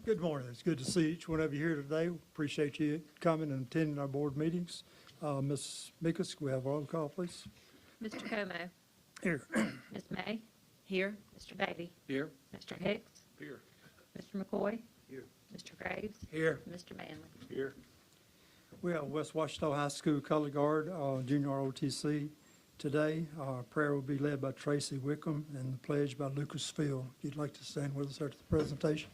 Good morning. It's good to see each one of you here today. Appreciate you coming and attending our board meetings. Ms. Mikus, can we have a roll call, please? Mr. Como. Here. Ms. May. Here. Mr. Beatty. Here. Mr. Hicks. Here. Mr. McCoy. Here. Mr. Graves. Here. Mr. Manley. Here. We have West Ouachita High School Color Guard, Junior ROTC today. Our prayer will be led by Tracy Wickham and the pledge by Lucas Field. If you'd like to stand with us after the presentation.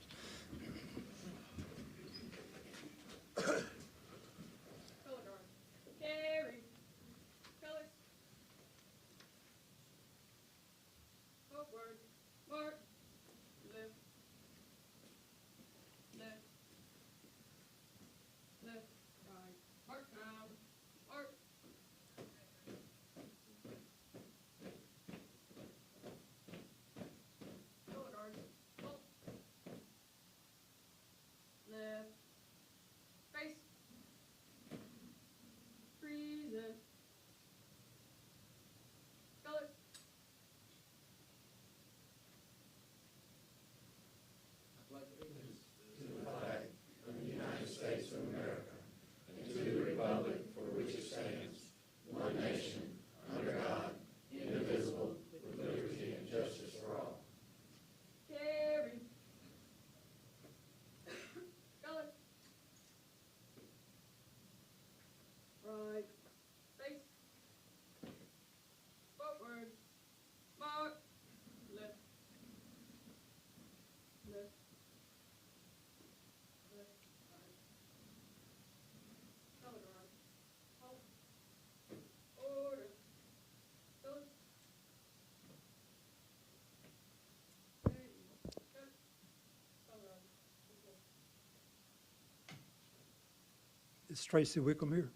Is Tracy Wickham here?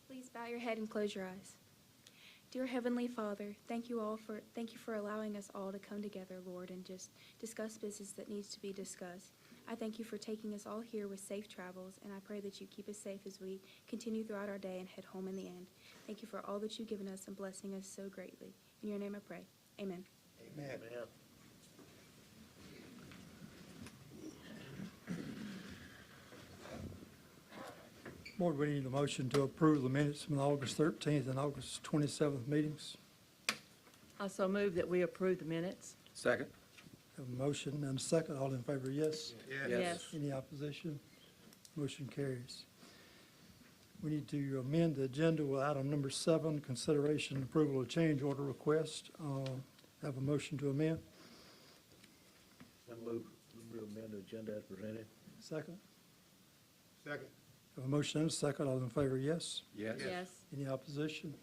Please bow your head and close your eyes. Dear Heavenly Father, thank you for allowing us all to come together, Lord, and just discuss business that needs to be discussed. I thank you for taking us all here with safe travels, and I pray that you keep us safe as we continue throughout our day and head home in the end. Thank you for all that you've given us and blessing us so greatly. In your name I pray. Amen. Amen. Amen. Board, we need a motion to approve the minutes from the August 13th and August 27th meetings. I so move that we approve the minutes. Second. Have a motion and a second. All in favor, yes? Yes. Any opposition? Motion carries. We need to amend the agenda with item number 7, consideration and approval of change order request. Have a motion to amend. I move we amend the agenda as presented. Second. Second. Have a motion and a second. All in favor, yes? Yes. Yes. Any opposition?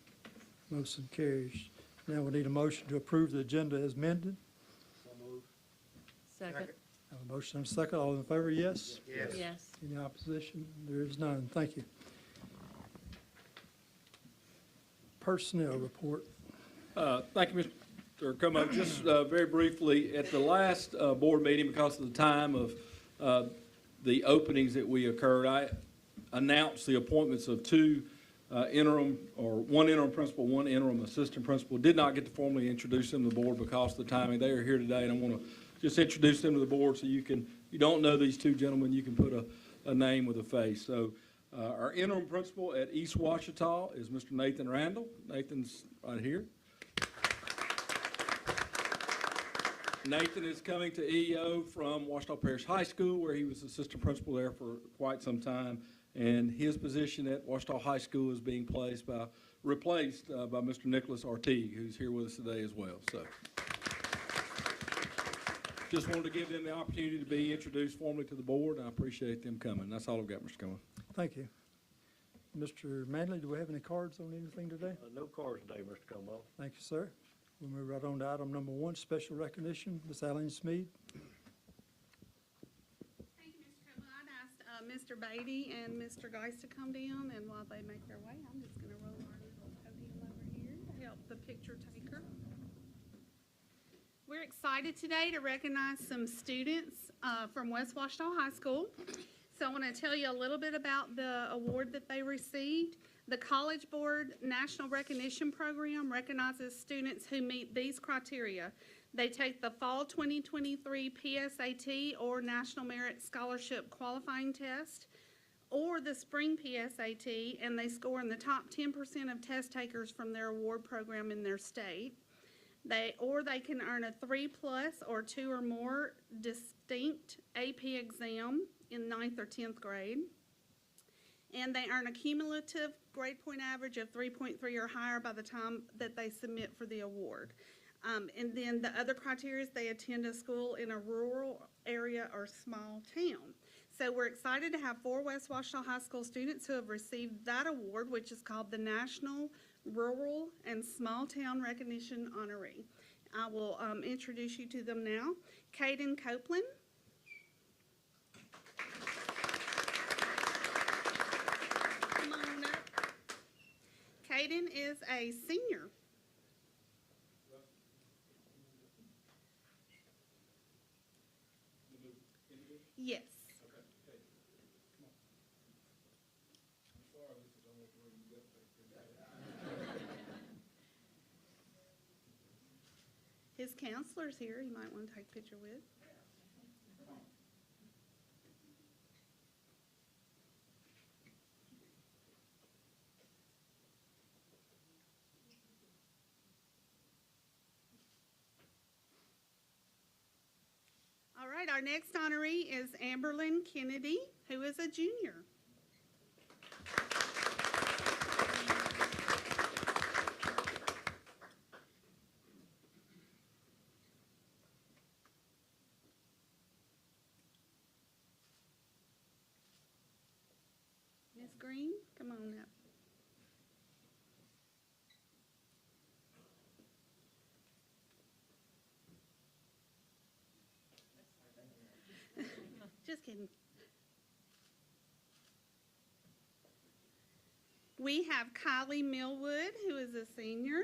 Motion carries. Now we need a motion to approve the agenda as amended. So move. Second. Have a motion and a second. All in favor, yes? Yes. Yes. Any opposition? There is none. Thank you. Personnel report. Thank you, Mr. Como. Just very briefly, at the last board meeting, because of the time of the openings that we occurred, I announced the appointments of one interim principal, one interim assistant principal. Did not get to formally introduce them to the board because of the timing. They are here today, and I want to just introduce them to the board so you don't know these two gentlemen, you can put a name with a face. So our interim principal at East Ouachita is Mr. Nathan Randall. Nathan's right here. Nathan is coming to EO from Ouachita Parish High School, where he was assistant principal there for quite some time. And his position at Ouachita High School is being replaced by Mr. Nicholas Artigue, who's here with us today as well. So, just wanted to give them the opportunity to be introduced formally to the board, and I appreciate them coming. That's all I've got, Mr. Cohen. Thank you. Mr. Manley, do we have any cards on anything today? No cards today, Mr. Como. Thank you, sir. We'll move right on to item number 1, special recognition. Ms. Allen Smead. Thank you, Mr. Como. I'd asked Mr. Beatty and Mr. Geist to come down, and while they make their way, I'm just going to roll our little podium over here to help the picture taker. We're excited today to recognize some students from West Ouachita High School. So I want to tell you a little bit about the award that they received. The College Board National Recognition Program recognizes students who meet these criteria. They take the Fall 2023 PSAT or National Merit Scholarship Qualifying Test or the Spring PSAT, and they score in the top 10% of test takers from their award program in their state. They can earn a 3+ or 2 or more distinct AP exam in 9th or 10th grade. And they earn a cumulative grade point average of 3.3 or higher by the time that they submit for the award. And then the other criteria is they attend a school in a rural area or small town. So we're excited to have 4 West Ouachita High School students who have received that award, which is called the National Rural and Small Town Recognition Honoree. I will introduce you to them now. Caden Copeland. Come on up. Caden is a senior. Yes. His counselor's here, you might want to take a picture with. All right, our next honoree is Amberlyn Kennedy, who is a junior. Miss Green, come on up. Just kidding. We have Kylie Millwood, who is a senior.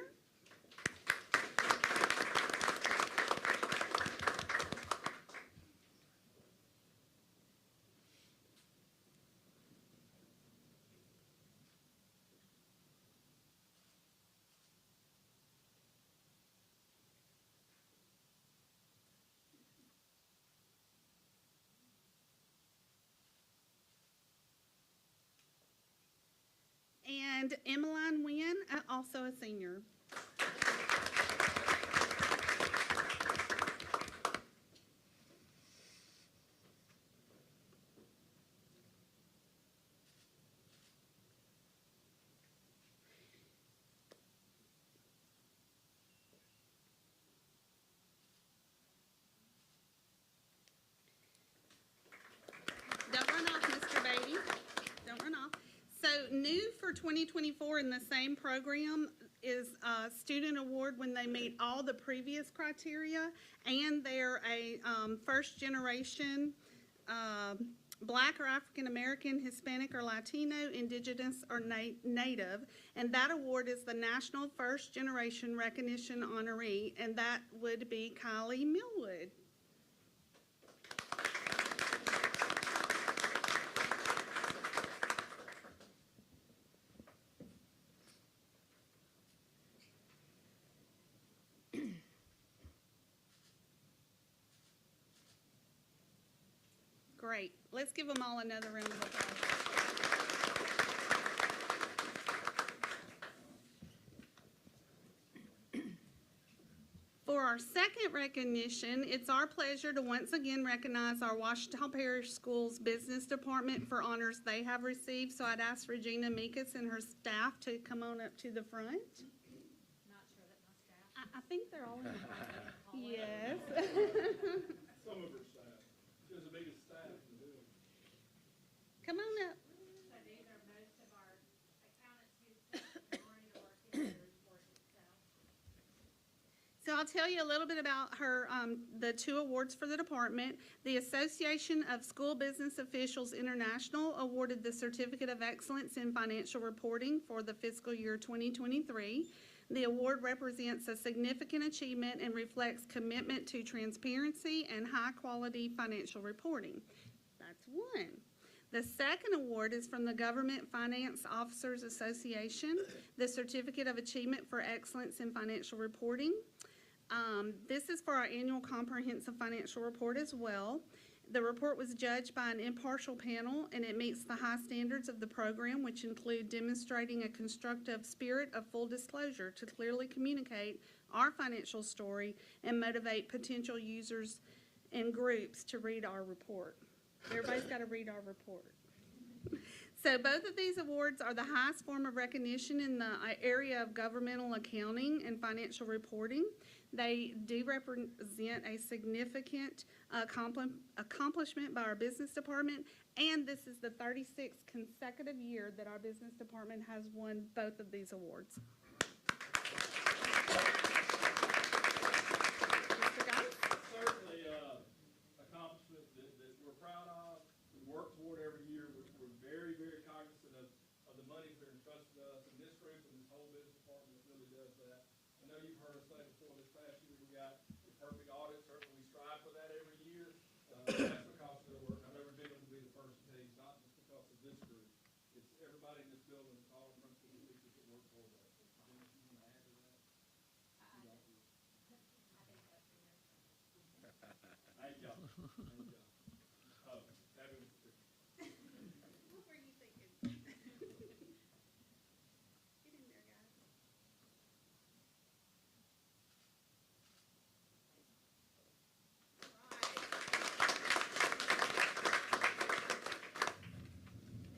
And Emmeline Wynn, also a senior. Don't run off, Mr. Beatty. Don't run off. So new for 2024 in the same program is a student award when they meet all the previous criteria and they're a first generation Black or African American, Hispanic or Latino, Indigenous or Native. And that award is the National First Generation Recognition Honoree, and that would be Kylie Millwood. Great. Let's give them all another round of applause. For our second recognition, it's our pleasure to once again recognize our Ouachita Parish Schools Business Department for honors they have received. So I'd ask Regina Meekus and her staff to come on up to the front. Not sure that my staff. I think they're all in the front. Yes. Some of her staff. She has the biggest staff in the building. Come on up. So these are most of our accountants who spend the majority of our in the report itself. So I'll tell you a little bit about her, the 2 awards for the department. The Association of School Business Officials International awarded the Certificate of Excellence in Financial Reporting for the fiscal year 2023. The award represents a significant achievement and reflects commitment to transparency and high-quality financial reporting. That's one. The second award is from the Government Finance Officers Association, the Certificate of Achievement for Excellence in Financial Reporting. This is for our annual comprehensive financial report as well. The report was judged by an impartial panel, and it meets the high standards of the program, which include demonstrating a constructive spirit of full disclosure to clearly communicate our financial story and motivate potential users and groups to read our report. Everybody's got to read our report. So both of these awards are the highest form of recognition in the area of governmental accounting and financial reporting. They do represent a significant accomplishment by our business department, and this is the 36th consecutive year that our business department has won both of these awards. Mr. Guy? Certainly, accomplishment that we're proud of, we work toward every year. We're very, very cognizant of the monies that are entrusted to us, and this group and this whole business department really does that. I know you've heard us say before, this past year we got the perfect audit. Certainly we strive for that every year. That's because of their work. I've never been able to be the first piece, not just because of this group. It's everybody in this building, all the principals and teachers that work toward that. Dennis, you want to add to that? Thank y'all. Thank y'all. Oh, fabulous. What were you thinking? Get in there, guys.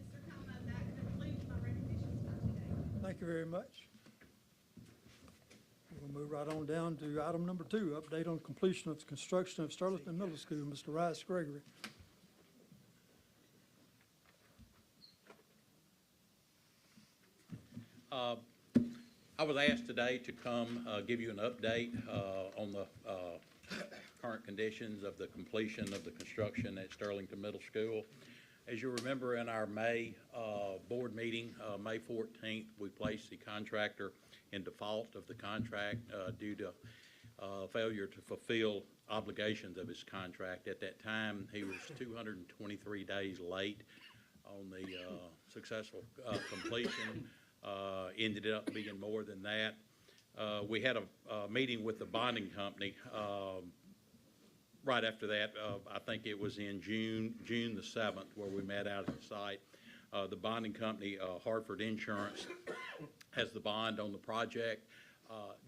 Mr. Conlon, that concludes my recognitions for today. Thank you very much. We'll move right on down to item number 2, update on completion of construction of Sterlington Middle School. Mr. Rice Gregory. I was asked today to come give you an update on the current conditions of the completion of the construction at Sterlington Middle School. As you remember, in our May board meeting, May 14th, we placed the contractor in default of the contract due to failure to fulfill obligations of his contract. At that time, he was 223 days late on the successful completion. Ended up being more than that. We had a meeting with the bonding company right after that. I think it was in June the 7th, where we met out at the site. The bonding company, Hartford Insurance, has the bond on the project.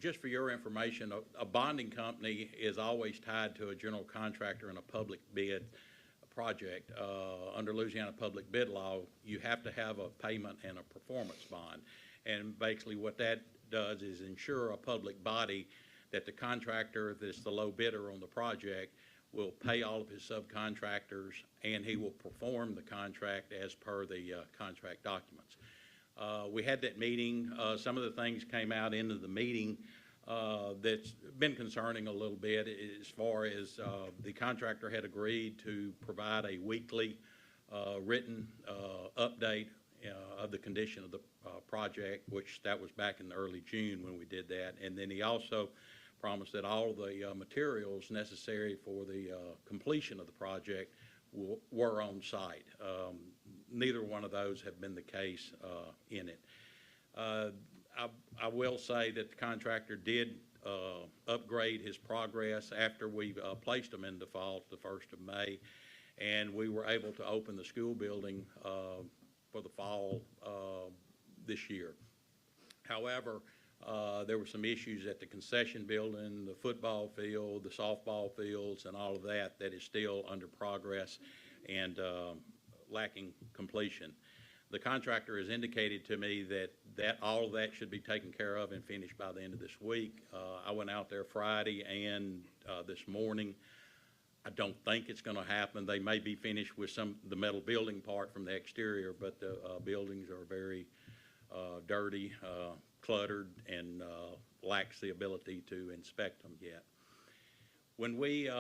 Just for your information, a bonding company is always tied to a general contractor in a public bid project. Under Louisiana public bid law, you have to have a payment and a performance bond. And basically what that does is ensure a public body that the contractor that's the low bidder on the project will pay all of his subcontractors, and he will perform the contract as per the contract documents. We had that meeting. Some of the things came out into the meeting that's been concerning a little bit, as far as the contractor had agreed to provide a weekly written update of the condition of the project, which that was back in early June when we did that. And then he also promised that all the materials necessary for the completion of the project were on site. Neither one of those have been the case in it. I will say that the contractor did upgrade his progress after we placed him in default the 1st of May, and we were able to open the school building for the fall this year. However, there were some issues at the concession building, the football field, the softball fields, and all of that is still under progress and lacking completion. The contractor has indicated to me that all of that should be taken care of and finished by the end of this week. I went out there Friday and this morning. I don't think it's going to happen. They may be finished with the metal building part from the exterior, but the buildings are very dirty, cluttered, and lacks the ability to inspect them yet. When we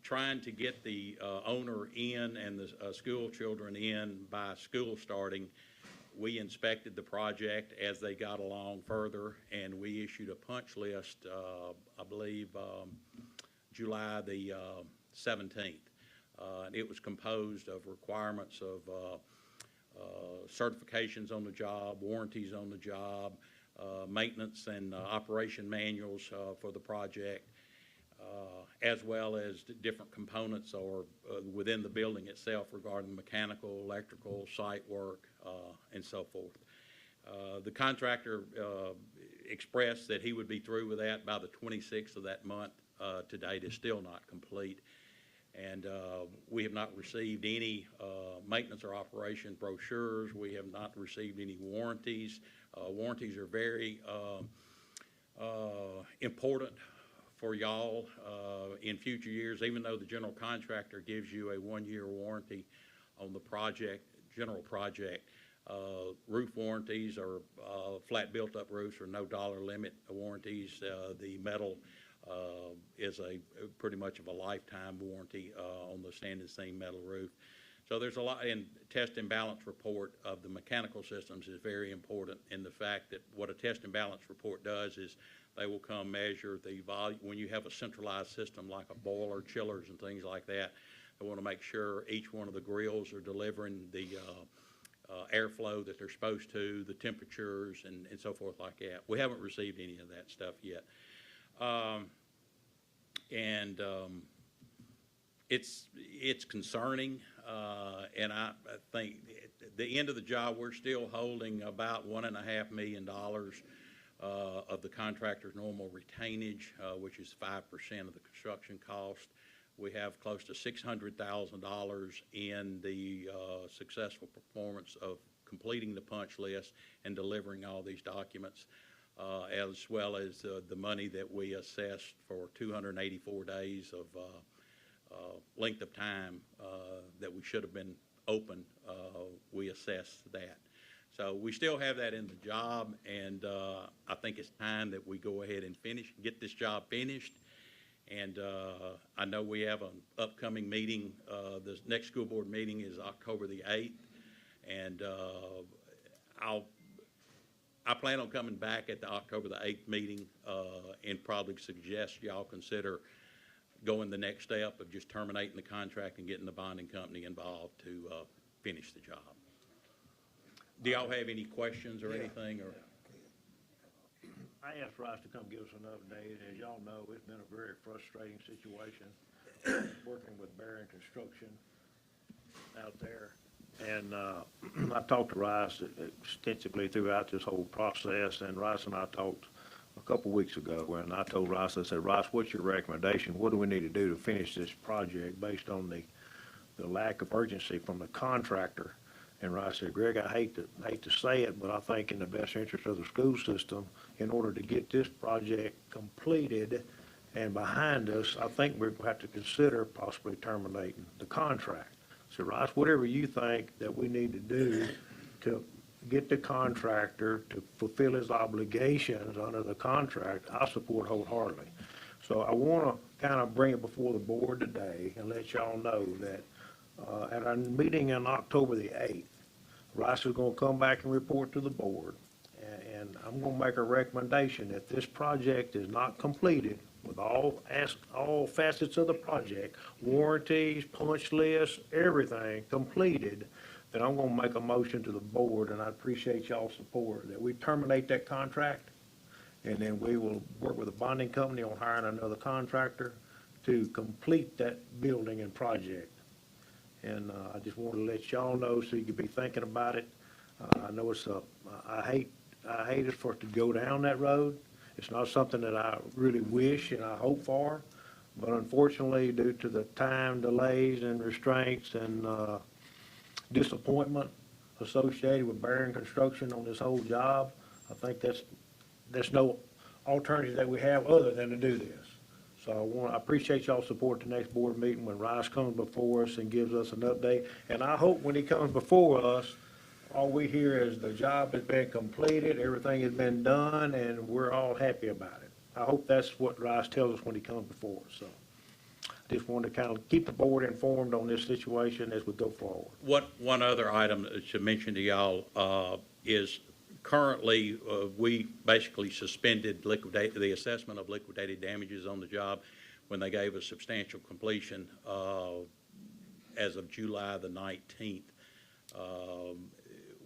trying to get the owner in and the school children in by school starting, we inspected the project as they got along further, and we issued a punch list, I believe, July the 17th. And it was composed of requirements of certifications on the job, warranties on the job, maintenance and operation manuals for the project, as well as different components or within the building itself regarding mechanical, electrical, site work, and so forth. The contractor expressed that he would be through with that by the 26th of that month. To date is still not complete. And we have not received any maintenance or operation brochures. We have not received any warranties. Warranties are very important for y'all in future years, even though the general contractor gives you a 1-year warranty on the project, general project. Roof warranties or flat built-up roofs are no dollar limit warranties. The metal is pretty much of a lifetime warranty on the standing seam metal roof. So there's a lot, and test and balance report of the mechanical systems is very important in the fact that what a test and balance report does is they will come measure the volume. When you have a centralized system like a boiler, chillers, and things like that, they want to make sure each one of the grills are delivering the airflow that they're supposed to, the temperatures, and so forth like that. We haven't received any of that stuff yet. It's concerning, and I think at the end of the job, we're still holding about $1.5 million of the contractor's normal retainage, which is 5% of the construction cost. We have close to $600,000 in the successful performance of completing the punch list and delivering all these documents, as well as the money that we assessed for 284 days of length of time that we should have been open. We assessed that. So we still have that in the job, and I think it's time that we go ahead and get this job finished. And I know we have an upcoming meeting. The next school board meeting is October the 8th, and I plan on coming back at the October the 8th meeting and probably suggest y'all consider going the next step of just terminating the contract and getting the bonding company involved to finish the job. Do y'all have any questions or anything? Or I asked Rice to come give us an update. As y'all know, it's been a very frustrating situation working with Barron Construction out there. And I talked to Rice extensively throughout this whole process, and Rice and I talked a couple weeks ago, and I told Rice, I said, Rice, what's your recommendation? What do we need to do to finish this project based on the lack of urgency from the contractor? And Rice said, Greg, I hate to say it, but I think in the best interest of the school system, in order to get this project completed and behind us, I think we're going to have to consider possibly terminating the contract. So Rice, whatever you think that we need to do to get the contractor to fulfill his obligations under the contract, I support wholeheartedly. So I want to kind of bring it before the board today and let y'all know that at our meeting on October the 8th, Rice is going to come back and report to the board. And I'm going to make a recommendation that this project is not completed with all facets of the project, warranties, punch lists, everything completed, then I'm going to make a motion to the board, and I appreciate y'all's support, that we terminate that contract, and then we will work with the bonding company on hiring another contractor to complete that building and project. And I just want to let y'all know so you can be thinking about it. I know I hate it for it to go down that road. It's not something that I really wish and I hope for, but unfortunately, due to the time delays and restraints and disappointment associated with Barron Construction on this whole job, I think there's no alternative that we have other than to do this. So I appreciate y'all's support at the next board meeting when Rice comes before us and gives us an update. And I hope when he comes before us, all we hear is the job has been completed, everything has been done, and we're all happy about it. I hope that's what Rice tells us when he comes before us. So I just wanted to kind of keep the board informed on this situation as we go forward. one other item that I should mention to y'all is currently we basically suspended the assessment of liquidated damages on the job when they gave us substantial completion as of July the 19th.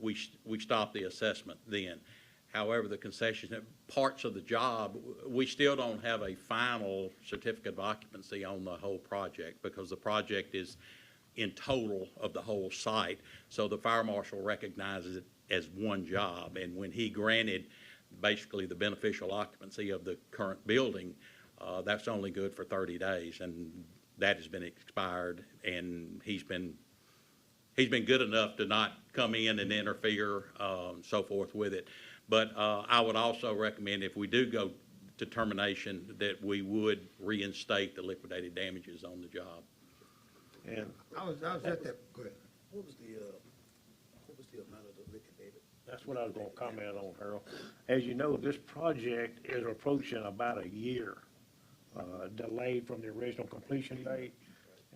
We stopped the assessment then. However, the concession, parts of the job, we still don't have a final certificate of occupancy on the whole project because the project is in total of the whole site. So the fire marshal recognizes it as one job. And when he granted basically the beneficial occupancy of the current building, that's only good for 30 days. And that has been expired, and he's been good enough to not come in and interfere, so forth with it. But I would also recommend, if we do go to termination, that we would reinstate the liquidated damages on the job. And I was at that, go ahead. What was the amount of the liquidated? that's what I was gonna comment on, Harold. As you know, this project is approaching about a year, delayed from the original completion date.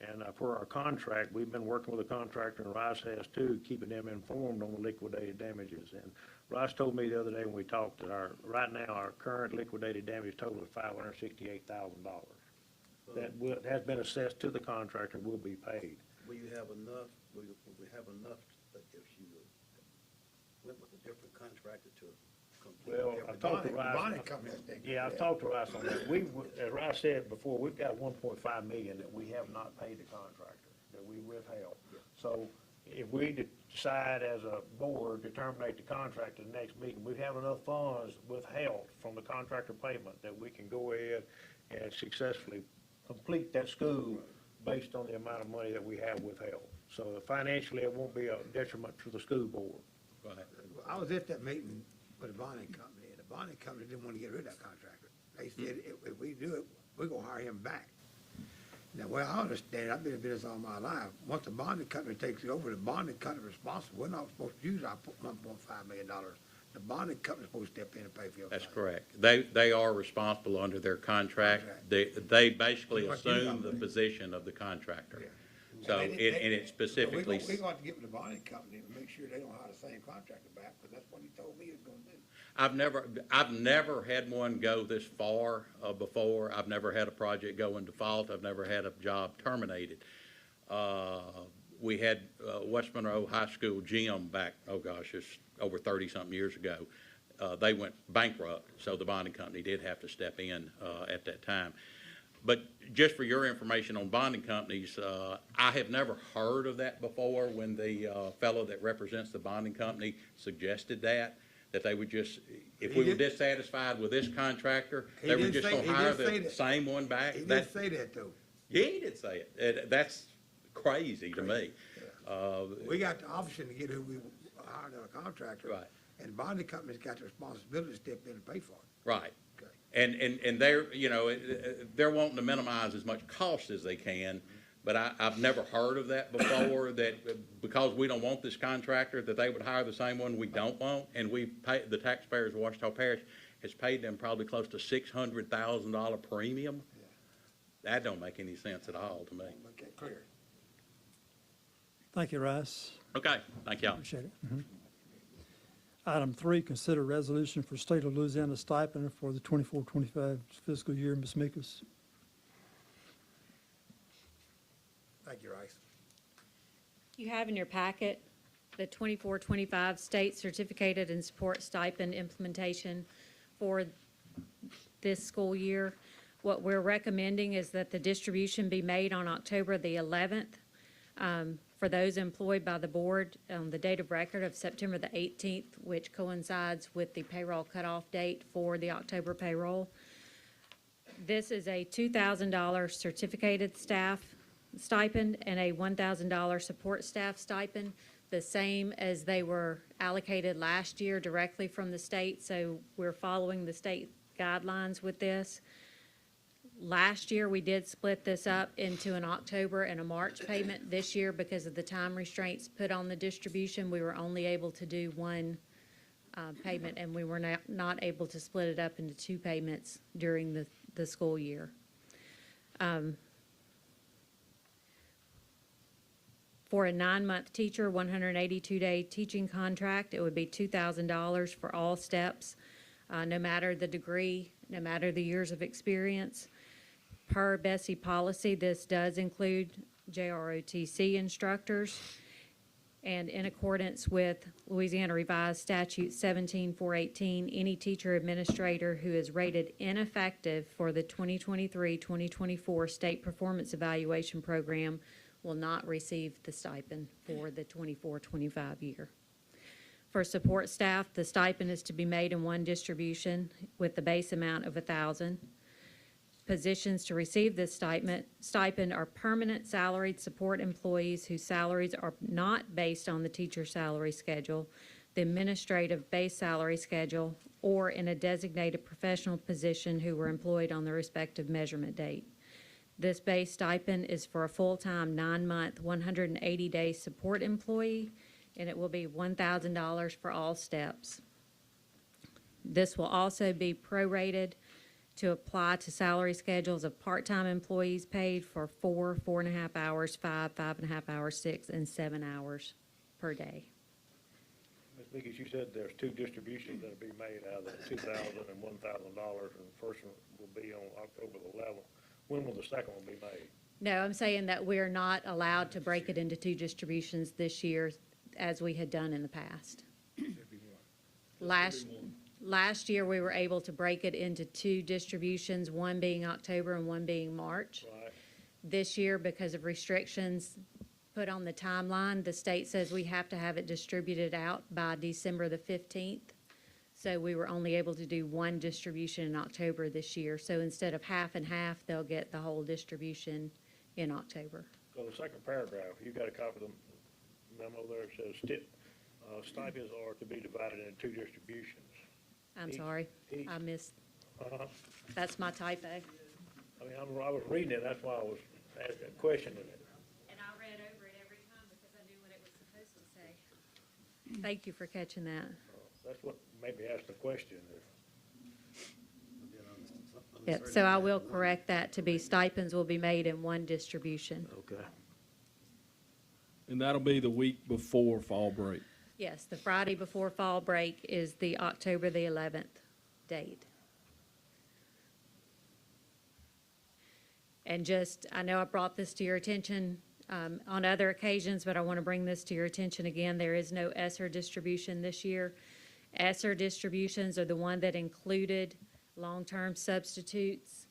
And for our contract, we've been working with the contractor, and Rice has too, keeping them informed on the liquidated damages. And Rice told me the other day when we talked that right now, our current liquidated damage total is $568,000. That has been assessed to the contractor and will be paid. Will you have enough, will we have enough if you went with a different contractor to complete? Well, I've talked to Rice. Bonding company has taken Yeah, I've talked to Rice on that. As Rice said before, we've got $1.5 million that we have not paid the contractor, that we withheld. So if we decide as a board to terminate the contract at the next meeting, we have enough funds withheld from the contractor payment that we can go ahead and successfully complete that school based on the amount of money that we have withheld. So financially, it won't be a detriment to the school board. Go ahead. I was at that meeting with the bonding company, and the bonding company didn't want to get rid of that contractor. They said, if we do it, we're gonna hire him back. Now, well, I understand, I've been in business all my life. Once the bonding company takes it over, the bonding company is responsible. We're not supposed to use our $1.5 million. The bonding company's supposed to step in and pay for your. That's correct. They are responsible under their contract. They basically assume the position of the contractor. Yeah. So, and it specifically. We're going to have to get with the bonding company and make sure they don't hire the same contractor back, because that's what he told me he was gonna do. I've never had one go this far before. I've never had a project go in default. I've never had a job terminated. We had West Monroe High School gym back, oh gosh, it's over 30-something years ago. They went bankrupt, so the bonding company did have to step in at that time. But just for your information on bonding companies, I have never heard of that before when the fellow that represents the bonding company suggested that they would just, if we were dissatisfied with this contractor, they were just going to hire the same one back. He didn't say that, though. Yeah, he did say it. That's crazy to me. We got the option to get who we hired as a contractor. Right. And the bonding company's got the responsibility to step in and pay for it. Right. Okay. And they're, you know, they're wanting to minimize as much cost as they can, but I've never heard of that before, that because we don't want this contractor, that they would hire the same one we don't want, and we pay, the taxpayers of Ouachita Parish has paid them probably close to $600,000 premium. That don't make any sense at all to me. Okay, clear. Thank you, Rice. Okay, thank y'all. Appreciate it. Item 3, consider resolution for State of Louisiana stipend for the 24-25 fiscal year. Ms. Meekus. Thank you, Rice. You have in your packet the 24-25 state certificated and support stipend implementation for this school year. What we're recommending is that the distribution be made on October the 11th for those employed by the board on the date of record of September the 18th, which coincides with the payroll cutoff date for the October payroll. This is a $2,000 certificated staff stipend and a $1,000 support staff stipend, the same as they were allocated last year directly from the state, so we're following the state guidelines with this. Last year, we did split this up into an October and a March payment. This year, because of the time restraints put on the distribution, we were only able to do one payment, and we were not able to split it up into two payments during the school year. For a 9-month teacher, 182-day teaching contract, it would be $2,000 for all steps, no matter the degree, no matter the years of experience. Per Bessie policy, this does include JROTC instructors. And in accordance with Louisiana Revised Statute 17418, any teacher administrator who is rated ineffective for the 2023-2024 State Performance Evaluation Program will not receive the stipend for the 24-25 year. For support staff, the stipend is to be made in one distribution with the base amount of $1,000. Positions to receive this stipend are permanent salaried support employees whose salaries are not based on the teacher's salary schedule, the administrative base salary schedule, or in a designated professional position who were employed on the respective measurement date. This base stipend is for a full-time 9-month, 180-day support employee, and it will be $1,000 for all steps. This will also be prorated to apply to salary schedules of part-time employees paid for 4, 4.5 hours, 5, 5.5 hours, 6, and 7 hours per day. Ms. Biggins, you said there's two distributions that'll be made out of the $2,000 and $1,000, and the first one will be on October the 11th. When will the second one be made? No, I'm saying that we're not allowed to break it into two distributions this year as we had done in the past. Last year, we were able to break it into two distributions, one being October and one being March. Right. This year, because of restrictions put on the timeline, the state says we have to have it distributed out by December the 15th. So we were only able to do one distribution in October this year. So instead of half and half, they'll get the whole distribution in October. So the second paragraph, you got a copy of the memo there, it says stipends are to be divided into two distributions. I'm sorry, I missed, that's my typo. I mean, I was reading it, that's why I was questioning it. And I read over it every time because I knew what it was supposed to say. Thank you for catching that. That's what made me ask the question. Yep, so I will correct that to be stipends will be made in one distribution. Okay. And that'll be the week before fall break. Yes, the Friday before fall break is the October the 11th date. And just, I know I brought this to your attention on other occasions, but I want to bring this to your attention again. There is no ESSER distribution this year. ESSER distributions are the one that included long-term substitutes.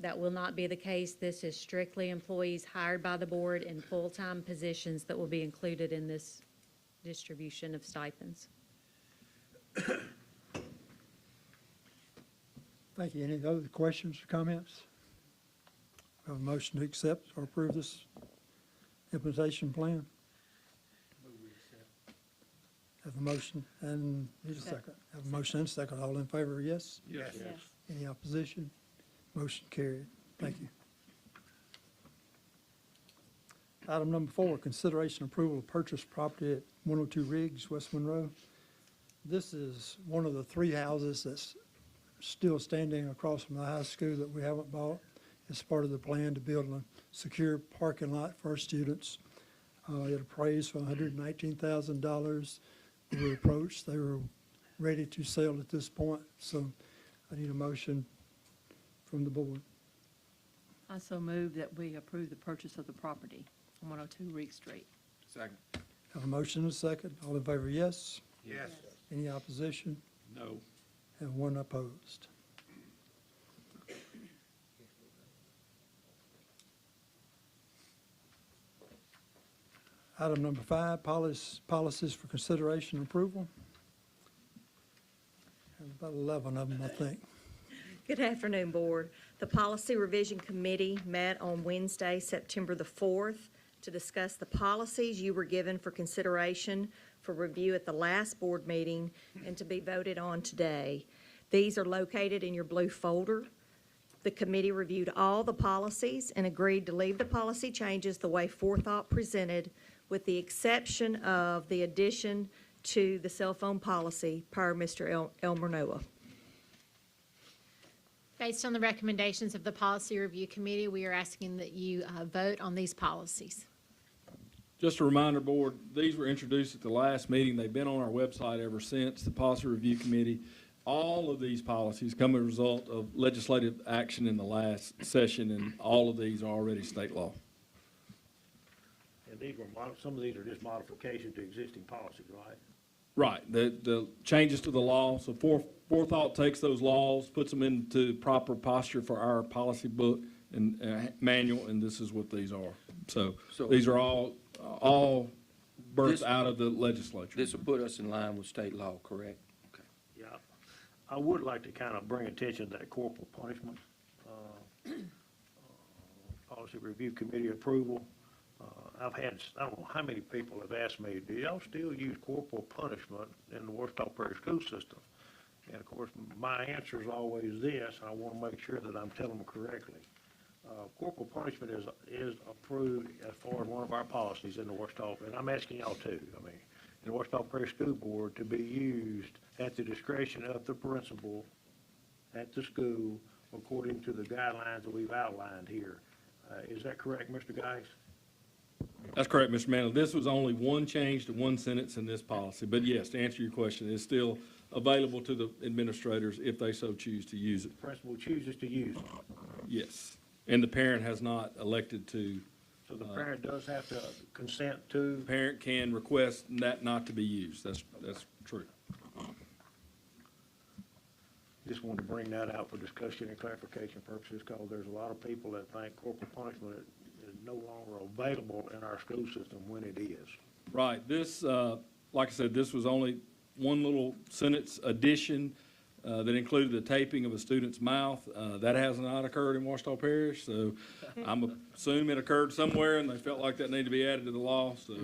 That will not be the case. This is strictly employees hired by the board in full-time positions that will be included in this distribution of stipends. Thank you. Any other questions or comments? We have a motion to accept or approve this implementation plan? Have a motion and need a second. Have a motion and a second. All in favor, yes? Yes. Any opposition? Motion carried. Thank you. Item number 4, consideration approval of purchase property at 102 Riggs, West Monroe. This is one of the 3 houses that's still standing across from the high school that we haven't bought. It's part of the plan to build a secure parking lot for our students. It appraised for $119,000. We were approached. They were ready to sell at this point, so I need a motion from the board. I so move that we approve the purchase of the property on 102 Reed Street. Second. Have a motion and a second. All in favor, yes? Yes. Any opposition? No. And one opposed. Item number 5, policies for consideration and approval. There's about 11 of them, I think. Good afternoon, Board. The Policy Revision Committee met on Wednesday, September the 4th, to discuss the policies you were given for consideration for review at the last board meeting and to be voted on today. These are located in your blue folder. The committee reviewed all the policies and agreed to leave the policy changes the way Forethought presented, with the exception of the addition to the cell phone policy per Mr. Elmer Noah. Based on the recommendations of the Policy Review Committee, we are asking that you vote on these policies. Just a reminder, Board, these were introduced at the last meeting. They've been on our website ever since, the Policy Review Committee. All of these policies come as a result of legislative action in the last session, and all of these are already state law. some of these are just modifications to existing policies, right? Right, the changes to the law, so Forethought takes those laws, puts them into proper posture for our policy book and manual, and this is what these are. So these are all birthed This- out of the legislature. This will put us in line with state law, correct? Okay. Yeah. I would like to kind of bring attention to that corporal punishment, policy review committee approval. I've had, I don't know how many people have asked me, do y'all still use corporal punishment in the Ouachita Parish school system? And of course, my answer is always this, and I want to make sure that I'm telling them correctly. Corporal punishment is approved as far as one of our policies in the Ouachita, and I'm asking y'all too. I mean, in the Ouachita Parish School Board to be used at the discretion of the principal at the school according to the guidelines that we've outlined here. Is that correct, Mr. Geis? That's correct, Mr. Manley. This was only one change to one sentence in this policy, but yes, to answer your question, it's still available to the administrators if they so choose to use it. Principal chooses to use it. Yes, and the parent has not elected to. So the parent does have to consent to, Parent can request that not to be used. That's true. just wanted to bring that out for discussion and clarification purposes, because there's a lot of people that think corporal punishment is no longer available in our school system when it is. Right, this, like I said, this was only one little sentence addition that included the taping of a student's mouth. That has not occurred in Ouachita Parish, so I'm assuming it occurred somewhere and they felt like that needed to be added to the law, so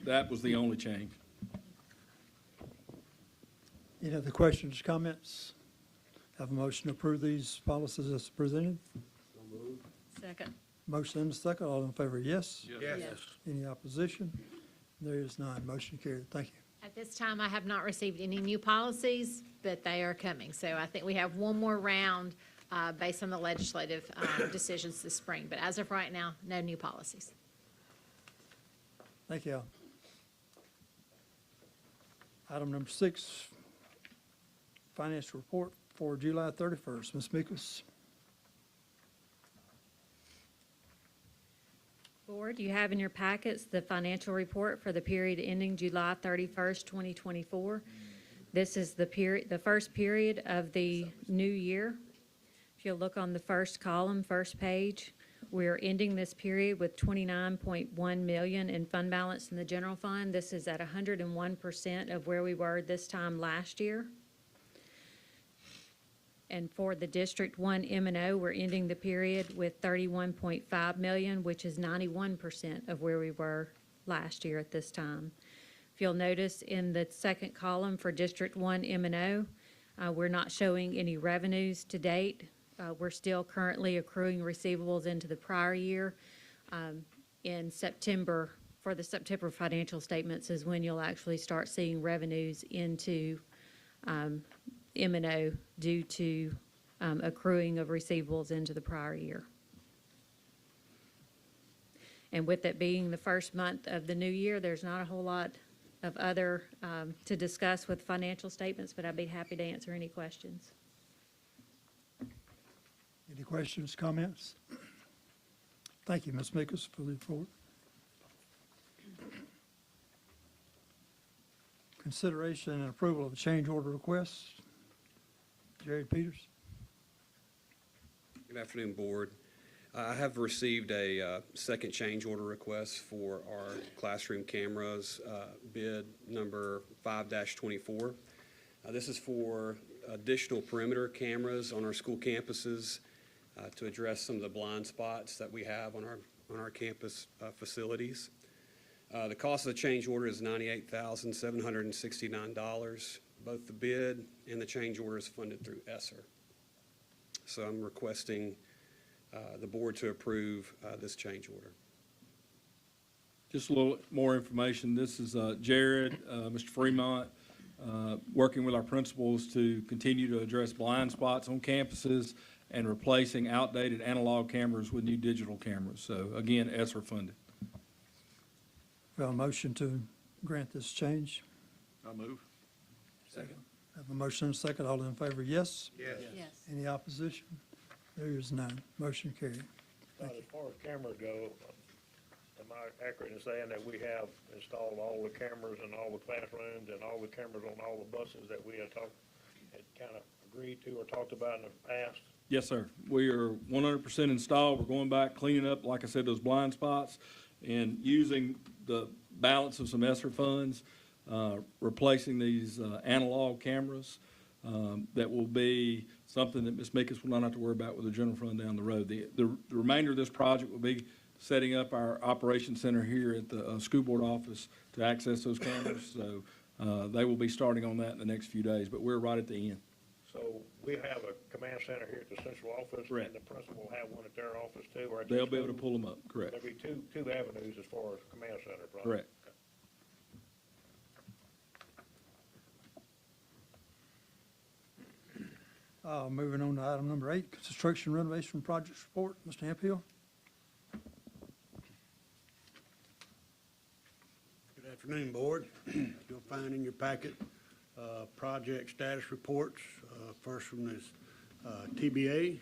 that was the only change. Any other questions, comments? Have a motion to approve these policies as presented? Second. Motion and a second. All in favor, yes? Yes. Any opposition? There is none. Motion carried. Thank you. At this time, I have not received any new policies, but they are coming. So I think we have one more round based on the legislative decisions this spring. But as of right now, no new policies. Thank you. Item number 6, financial report for July 31st. Ms. Meekles. Board, you have in your packets the financial report for the period ending July 31st, 2024. This is the first period of the new year. If you'll look on the first column, first page, we're ending this period with $29.1 million in fund balance in the general fund. This is at 101% of where we were this time last year. And for the District 1 M&O, we're ending the period with $31.5 million, which is 91% of where we were last year at this time. If you'll notice in the second column for District 1 M&O, we're not showing any revenues to date. We're still currently accruing receivables into the prior year. In September, for the September financial statements is when you'll actually start seeing revenues into M&O due to accruing of receivables into the prior year. And with it being the first month of the new year, there's not a whole lot of other to discuss with financial statements, but I'd be happy to answer any questions. Any questions, comments? Thank you, Ms. Meekles, for the report. Consideration and approval of a change order request. Jared Peters. Good afternoon, Board. I have received a second change order request for our classroom cameras, bid number 5-24. This is for additional perimeter cameras on our school campuses to address some of the blind spots that we have on our campus facilities. The cost of the change order is $98,769. Both the bid and the change order is funded through ESSER. So I'm requesting the board to approve this change order. Just a little more information. This is Jared, Mr. Fremont, working with our principals to continue to address blind spots on campuses and replacing outdated analog cameras with new digital cameras. So again, ESSER funded. We have a motion to grant this change. I'll move. Second. Have a motion and a second. All in favor, yes? Yes. Yes. Any opposition? There is none. Motion carried. As far as cameras go, am I accurate in saying that we have installed all the cameras in all the classrooms and all the cameras on all the buses that we had kind of agreed to or talked about in the past? Yes, sir. We are 100% installed. We're going back, cleaning up, like I said, those blind spots, and using the balance of some ESSER funds, replacing these analog cameras. That will be something that Ms. Mickens will not have to worry about with the general fund down the road. The remainder of this project will be setting up our operations center here at the school board office to access those cameras. So they will be starting on that in the next few days, but we're right at the end. So we have a command center here at the central office. Correct. And the principal will have one at their office too, or? They'll be able to pull them up, correct. There'll be two avenues as far as command center, probably. Correct. Moving on to item number 8, construction renovation project report. Mr. Hemphill? Good afternoon, Board. You'll find in your packet project status reports. First one is TBA.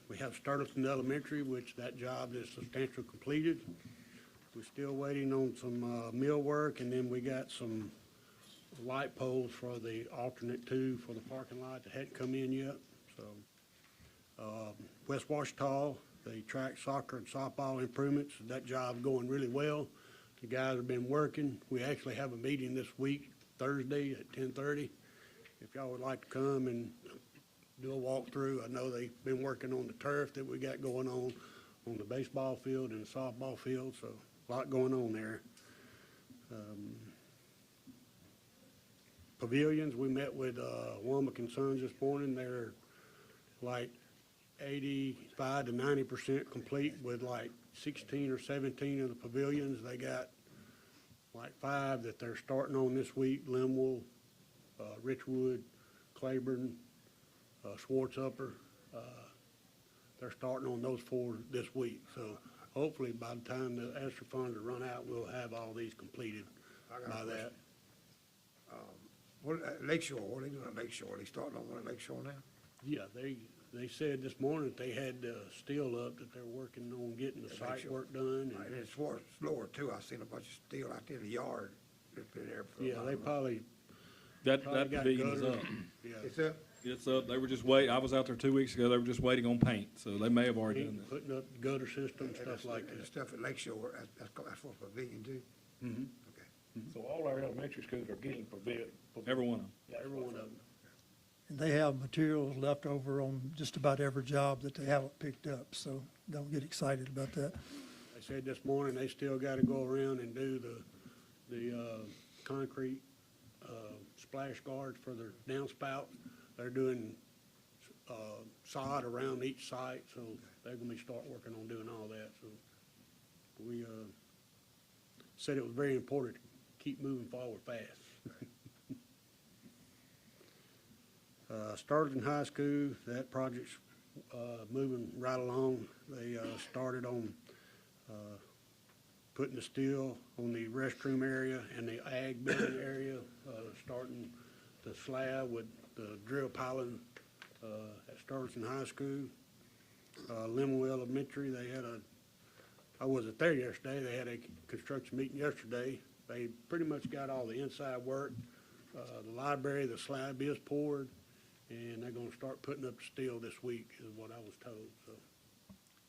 We have Sterling Elementary, which that job is substantially completed. We're still waiting on some mill work, and then we got some light poles for the alternate 2 for the parking lot that hadn't come in yet. So West Ouachita, the track soccer and softball improvements, that job's going really well. The guys have been working. We actually have a meeting this week, Thursday at 10:30. If y'all would like to come and do a walkthrough, I know they've been working on the turf that we got going on the baseball field and the softball field, so a lot going on there. Pavilions, we met with Womack and Sons this morning. They're like 85 to 90% complete with like 16 or 17 of the pavilions. They got like 5 that they're starting on this week: Linwell, Richwood, Claiborne, Schwartz-Upper. They're starting on those 4 this week. So hopefully by the time the ESSER funds are run out, we'll have all these completed by that. Lakeshore, what are they doing at Lakeshore? Are they starting on one at Lakeshore now? Yeah, they said this morning that they had steel up, that they're working on getting the site work done. Right, and it's slower too. I seen a bunch of steel out there in the yard. It's been there for Yeah, they probably That got pavilion's gutters. up. Yeah. It's up. It's up. They were just waiting. I was out there 2 weeks ago. They were just waiting on paint, so they may have already done that. Putting up gutter systems, stuff like And the that. stuff at Lakeshore, that's for pavilion too? Mhm. Okay. So all our elementary schools are getting pavilion. Every one of them. Yeah, Every one of them. And they have materials left over on just about every job that they haven't picked up, so don't get excited about that. They said this morning they still gotta go around and do the concrete, splash guards for their downspout. They're doing, sod around each site, so they're gonna start working on doing all that, so. We, said it was very important to keep moving forward fast. Sterling High School, that project's moving right along. They started on putting the steel on the restroom area and the ag building area, starting the slab with the drill piling at Sterling High School. Lemuel Elementary, they had I wasn't there yesterday, they had a construction meeting yesterday. They pretty much got all the inside work. The library, the slab is poured, and they're gonna start putting up the steel this week, is what I was told, so.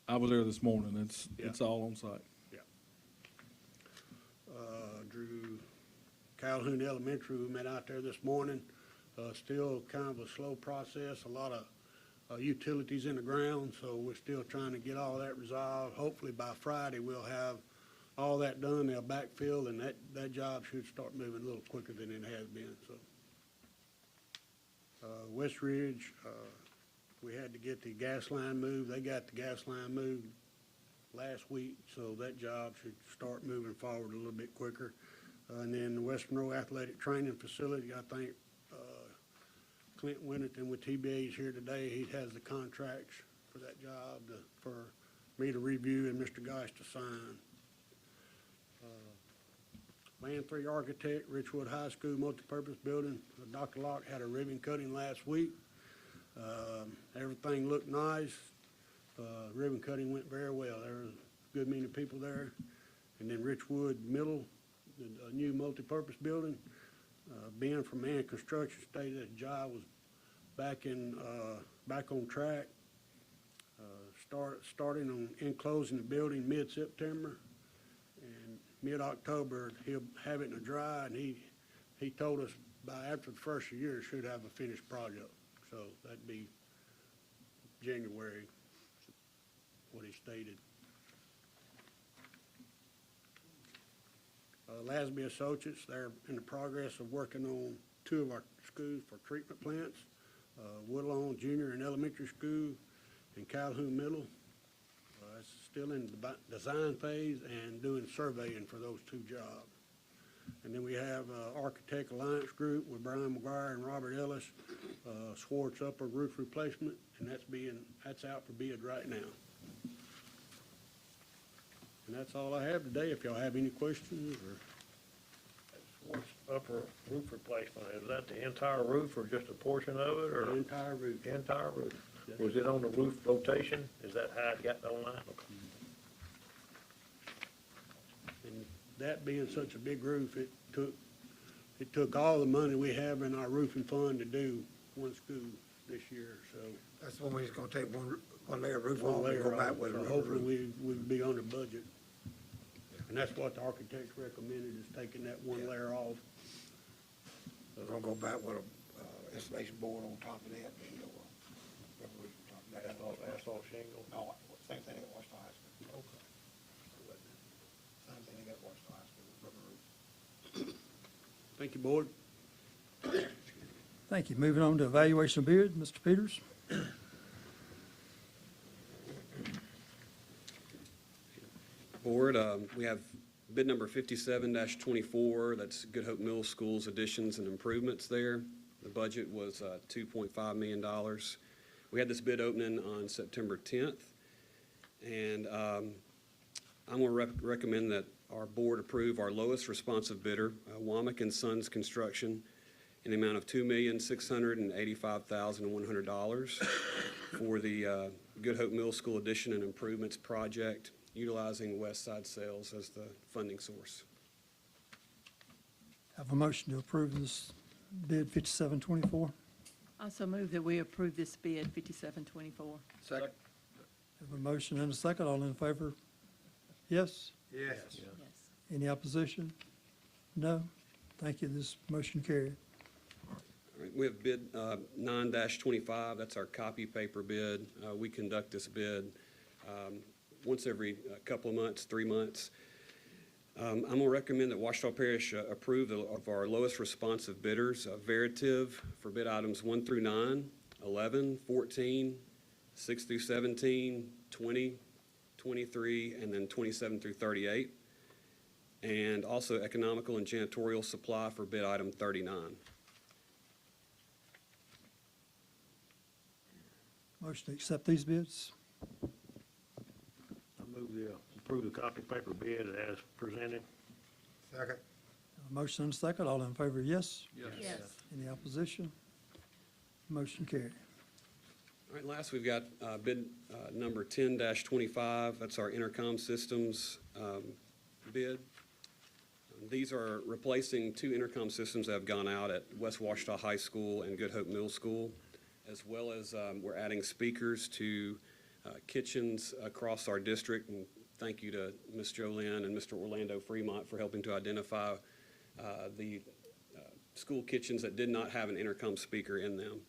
I was there this morning. It's all on site. Drew Calhoun Elementary, we met out there this morning. Still kind of a slow process, a lot of utilities in the ground, so we're still trying to get all that resolved. Hopefully by Friday, we'll have all that done, they'll backfill, and that job should start moving a little quicker than it has been, so. West Ridge, we had to get the gas line moved. They got the gas line moved last week, so that job should start moving forward a little bit quicker. And then the Western Row Athletic Training Facility, I think Clint Winnington with TBA is here today. He has the contracts for that job for me to review and Mr. Geist to sign. Land 3 Architect, Richwood High School Multipurpose Building. Dr. Locke had a ribbon cutting last week. Everything looked nice. Ribbon cutting went very well. There was good many people there. And then Richwood Middle, a new multipurpose building. Ben from Man Construction stated that job was back on track. Starting on enclosing the building mid-September, and mid-October, he'll have it in the dry, and he told us by after the first year, should have a finished project. So that'd be January, what he stated. Lasby Associates, they're in the progress of working on 2 of our schools for treatment plants, Woodlawn Junior and Elementary School and Calhoun Middle. It's still in the design phase and doing surveying for those 2 jobs. And then we have Architect Alliance Group with Brian McGuire and Robert Ellis, Swartz Upper Roof Replacement, and that's out for bid right now. And that's all I have today. If y'all have any questions or. What's upper roof replacement? Is that the entire roof or just a portion of it, or? The entire roof. Entire roof. Yes. Was it on the roof rotation? Is that how it got online? And that being such a big roof, it took all the money we have in our roofing fund to do one school this year, so. That's when we're just gonna take one layer of roof One off and layer go back off, with a so roof. hopefully we'll be under budget. And that's what the architects recommended, is taking that one layer off. We're gonna go back with a installation board on top of that, and go, rubber roof on top of that. Asphalt shingle? No, same thing at Ouachita High School. Okay. Same thing they got at Ouachita High School, rubber roof. Thank you, board. Thank you. Moving on to evaluation of bid, Mr. Peters. Board, we have bid number 57-24, that's Good Hope Middle School's additions and improvements there. The budget was $2.5 million. We had this bid opening on September 10th, and I'm going to recommend that our board approve our lowest responsive bidder, Womack and Sons Construction, in the amount of $2,685,100 for the Good Hope Middle School addition and improvements project, utilizing West Side Sales as the funding source. Have a motion to approve this bid 5724. Also move that we approve this bid 5724. Second. Have a motion and a second. All in favor? Yes? Yes. Yes. Any opposition? No? Thank you. This motion carried. All right, we have bid 9-25, that's our copy paper bid. We conduct this bid once every couple of months, 3 months. I'm going to recommend that Ouachita Parish approve of our lowest responsive bidders, Veritiv for bid items 1 through 9, 11, 14, 6 through 17, 20, 23, and then 27 through 38. And also Economical and Janitorial Supply for bid item 39. Motion to accept these bids. I move to approve the copy paper bid as presented. Second. Have a motion and a second. All in favor? Yes? Yes. Any opposition? Motion carried. All right, last we've got bid number 10-25. That's our intercom systems bid. These are replacing 2 intercom systems that have gone out at West Ouachita High School and Good Hope Middle School, as well as we're adding speakers to kitchens across our district. And thank you to Ms. Jolynn and Mr. Orlando Fremont for helping to identify the school kitchens that did not have an intercom speaker in them.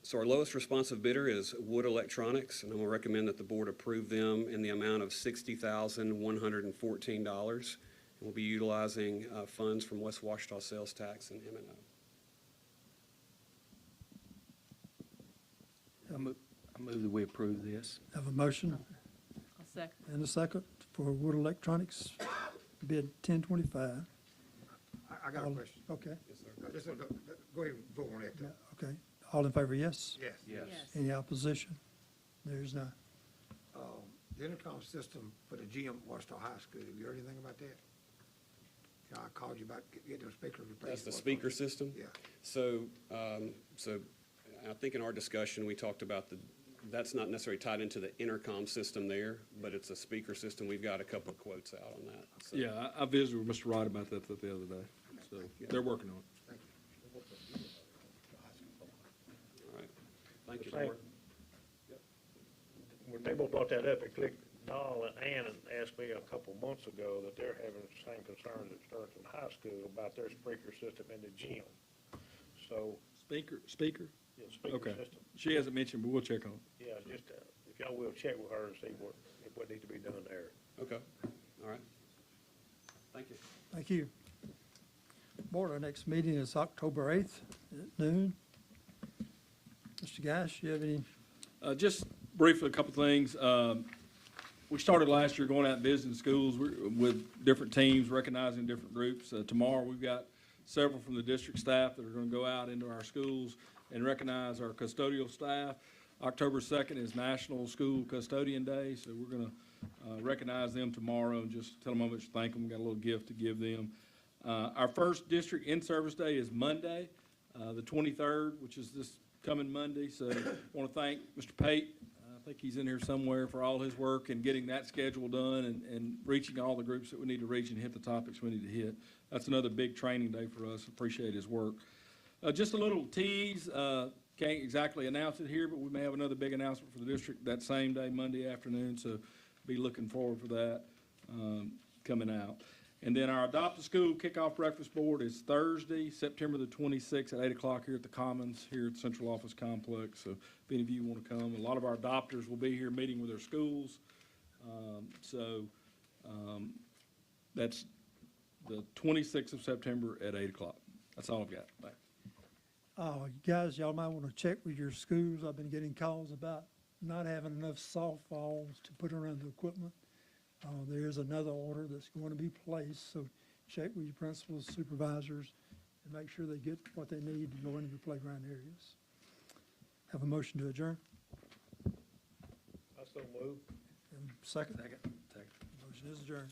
So our lowest responsive bidder is Wood Electronics, and I'm going to recommend that the board approve them in the amount of $60,114. And we'll be utilizing funds from West Ouachita Sales Tax and M&O. I move that we approve this. Have a motion I'll second. and a second for Wood Electronics, bid 1025. I got a question. Okay, Just, go ahead and vote on that. yeah, okay. All in favor? Yes? Yes. Yes. Any opposition? There's none. The intercom system for the gym, Ouachita High School, have you heard anything about that? Yeah, I called you about getting those speakers replaced. That's the speaker system? Yeah. So I think in our discussion, we talked about That's not necessarily tied into the intercom system there, but it's a speaker system. We've got a couple of quotes out on that. So, Yeah, I visited with Mr. Wright about that the other day, so they're working on it. All right. Thank you, Thank- Board. When Nabel brought that up, it clicked, Dahl and Ann asked me a couple months ago that they're having the same concerns at Sterling High School about their sprinkler system in the gym. So, Speaker? yeah, speaker Okay. system, She hasn't mentioned, but we'll check on it. yeah, just, if y'all will check with her and see what needs to be done there. Okay. All right. Thank you. Thank you. Board, our next meeting is October 8th at noon. Mr. Gash, you have any? Just briefly, a couple things. We started last year going out and visiting schools with different teams, recognizing different groups. Tomorrow, we've got several from the district staff that are going to go out into our schools and recognize our custodial staff. October 2nd is National School Custodian Day, so we're going to recognize them tomorrow and just tell them how much thank them. We got a little gift to give them. Our first district in-service day is Monday, the 23rd, which is this coming Monday. So I want to thank Mr. Pate. I think he's in here somewhere for all his work and getting that schedule done and reaching all the groups that we need to reach and hit the topics we need to hit. That's another big training day for us. Appreciate his work. Just a little tease, can't exactly announce it here, but we may have another big announcement for the district that same day, Monday afternoon, so be looking forward for that coming out. And then our Adopt a School Kickoff Breakfast Board is Thursday, September the 26th at 8 o'clock here at the Commons, here at the Central Office Complex. So if any of you want to come, a lot of our adopters will be here meeting with their schools. That's the 26th of September at 8 o'clock. That's all I've got. Thanks. Guys, y'all might want to check with your schools. I've been getting calls about not having enough softballs to put around the equipment. There is another order that's going to be placed, so check with your principals, supervisors, and make sure they get what they need to go into the playground areas. Have a motion to adjourn? I so move. Second? Second. Motion is adjourned.